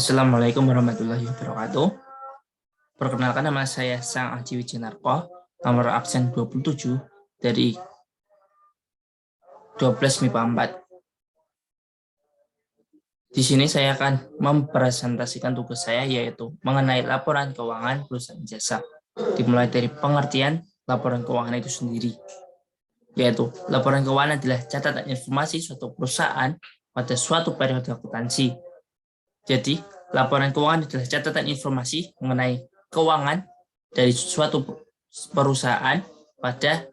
Assalamualaikum warahmatullahi wabarakatuh. Perkenalkan, nama saya Sang Aji Wijenarko, nomor absen 27 dari 12 MIPA 4. Di sini saya akan mempresentasikan tugas saya, yaitu mengenai laporan keuangan perusahaan jasa. Dimulai dari pengertian laporan keuangan itu sendiri, yaitu laporan keuangan adalah catatan informasi suatu perusahaan pada suatu periode akuntansi. Jadi, laporan keuangan adalah catatan informasi mengenai keuangan dari suatu perusahaan pada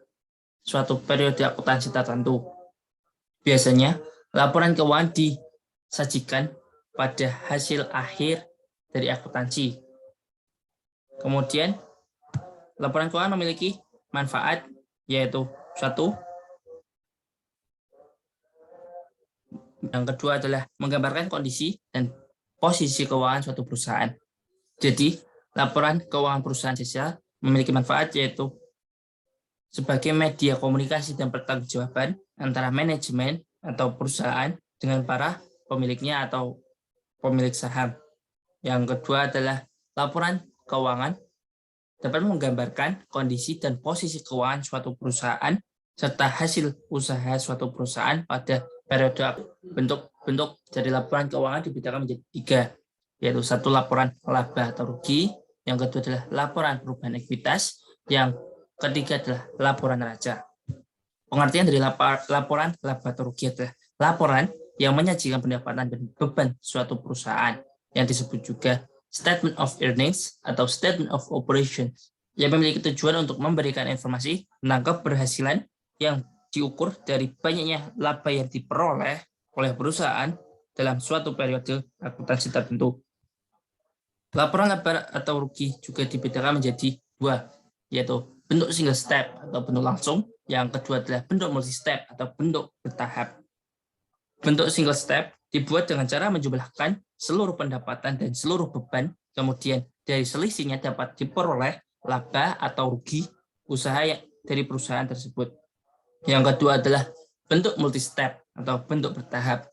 suatu periode akuntansi tertentu. Biasanya, laporan keuangan disajikan pada hasil akhir dari akuntansi. Kemudian, laporan keuangan memiliki manfaat, yaitu satu, yang kedua adalah menggambarkan kondisi dan posisi keuangan suatu perusahaan. Jadi, laporan keuangan perusahaan jasa memiliki manfaat, yaitu sebagai media komunikasi dan pertanggungjawaban antara manajemen atau perusahaan dengan para pemiliknya atau pemilik saham. Yang kedua adalah laporan keuangan dapat menggambarkan kondisi dan posisi keuangan suatu perusahaan serta hasil usaha suatu perusahaan pada periode. Bentuk dari laporan keuangan dibedakan menjadi 3, yaitu satu, laporan laba atau rugi, yang kedua adalah laporan perubahan ekuitas, yang ketiga adalah laporan neraca. Pengertian dari laporan laba atau rugi adalah laporan yang menyajikan pendapatan dan beban suatu perusahaan, yang disebut juga statement of earnings atau statement of operations, yang memiliki tujuan untuk memberikan informasi tentang keberhasilan yang diukur dari banyaknya laba yang diperoleh oleh perusahaan dalam suatu periode akuntansi tertentu. Laporan laba atau rugi juga dibedakan menjadi 2, yaitu bentuk single step atau bentuk langsung, yang kedua adalah bentuk multi step atau bentuk bertahap. Bentuk single step dibuat dengan cara menjumlahkan seluruh pendapatan dan seluruh beban, kemudian dari selisihnya dapat diperoleh laba atau rugi usaha dari perusahaan tersebut. Yang kedua adalah bentuk multi step atau bentuk bertahap.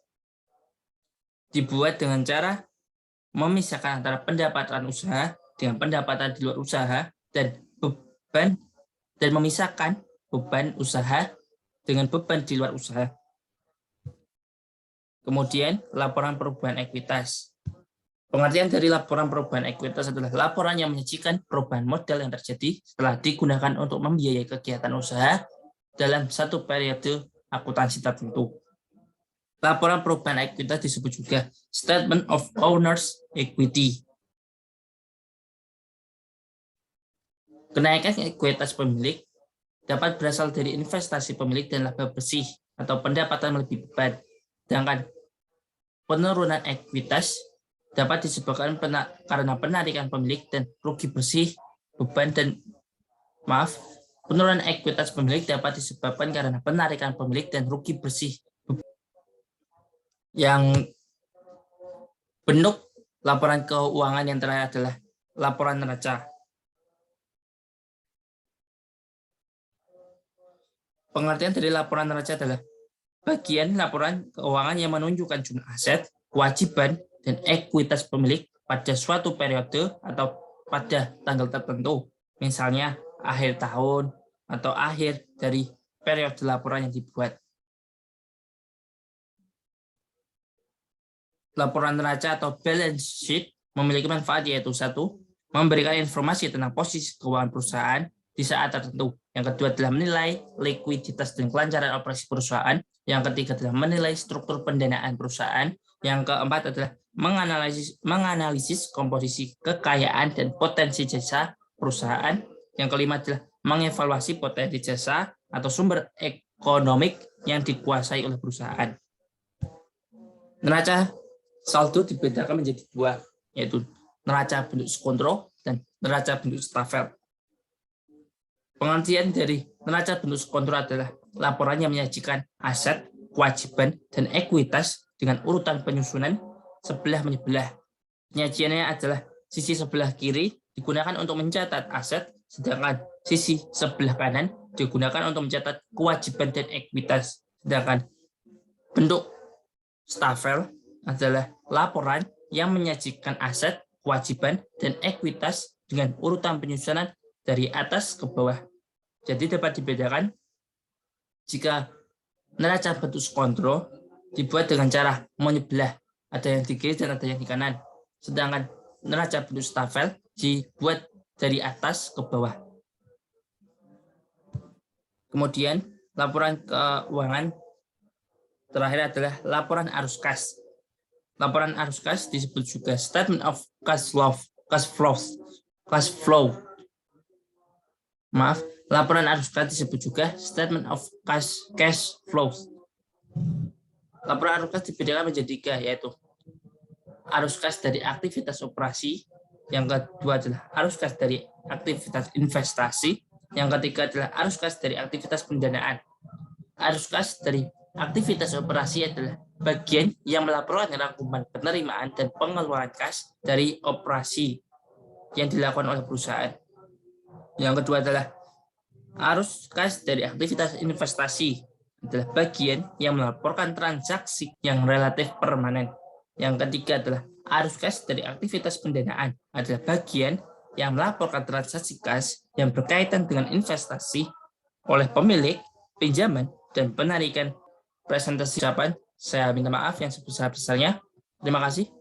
Dibuat dengan cara memisahkan antara pendapatan usaha dengan pendapatan di luar usaha dan beban, dan memisahkan beban usaha dengan beban di luar usaha. Kemudian, laporan perubahan ekuitas. Pengertian dari laporan perubahan ekuitas adalah laporan yang menyajikan perubahan modal yang terjadi setelah digunakan untuk membiayai kegiatan usaha dalam satu periode akuntansi tertentu. Laporan perubahan ekuitas disebut juga Statement of Owner's Equity. Kenaikan ekuitas pemilik dapat berasal dari investasi pemilik dan laba bersih atau pendapatan lebih beban. Sedangkan penurunan ekuitas dapat disebabkan karena penarikan pemilik dan rugi bersih beban penurunan ekuitas pemilik dapat disebabkan karena penarikan pemilik dan rugi bersih. Yang bentuk laporan keuangan yang terakhir adalah laporan neraca. Pengertian dari laporan neraca adalah bagian laporan keuangan yang menunjukkan jumlah aset, kewajiban, dan ekuitas pemilik pada suatu periode atau pada tanggal tertentu, misalnya akhir tahun atau akhir dari periode laporan yang dibuat. Laporan neraca atau balance sheet memiliki manfaat, yaitu satu, memberikan informasi tentang posisi keuangan perusahaan di saat tertentu. Yang kedua adalah menilai likuiditas dan kelancaran operasi perusahaan. Yang ketiga adalah menilai struktur pendanaan perusahaan. Yang keempat adalah menganalisis komposisi kekayaan dan potensi jasa perusahaan. Yang kelima adalah mengevaluasi potensi jasa atau sumber ekonomik yang dikuasai oleh perusahaan. Neraca saldo dibedakan menjadi 2, yaitu neraca bentuk skontro dan neraca bentuk stafel. Pengertian dari neraca bentuk skontro adalah laporan yang menyajikan aset, kewajiban, dan ekuitas dengan urutan penyusunan sebelah menyebelah. Penyajiannya adalah sisi sebelah kiri digunakan untuk mencatat aset, sedangkan sisi sebelah kanan digunakan untuk mencatat kewajiban dan ekuitas. Sedangkan bentuk stafel adalah laporan yang menyajikan aset, kewajiban, dan ekuitas dengan urutan penyusunan dari atas ke bawah. Jadi dapat dibedakan jika neraca bentuk kontrol dibuat dengan cara menyebelah, ada yang di kiri dan ada yang di kanan. Sedangkan neraca bentuk stafel dibuat dari atas ke bawah. Kemudian laporan keuangan terakhir adalah laporan arus kas. Laporan arus kas disebut juga statement of cash flow. Maaf, laporan arus kas disebut juga statement of cash flows. Laporan arus kas dibedakan menjadi 3, yaitu arus kas dari aktivitas operasi, yang kedua adalah arus kas dari aktivitas investasi, yang ketiga adalah arus kas dari aktivitas pendanaan. Arus kas dari aktivitas operasi adalah bagian yang melaporkan rangkuman penerimaan dan pengeluaran kas dari operasi yang dilakukan oleh perusahaan. Yang kedua adalah arus kas dari aktivitas investasi, adalah bagian yang melaporkan transaksi yang relatif permanen. Yang ketiga adalah arus kas dari aktivitas pendanaan, adalah bagian yang melaporkan transaksi kas yang berkaitan dengan investasi oleh pemilik, pinjaman, dan penarikan. Presentasi ucapan, saya minta maaf yang sebesar-besarnya. Terima kasih.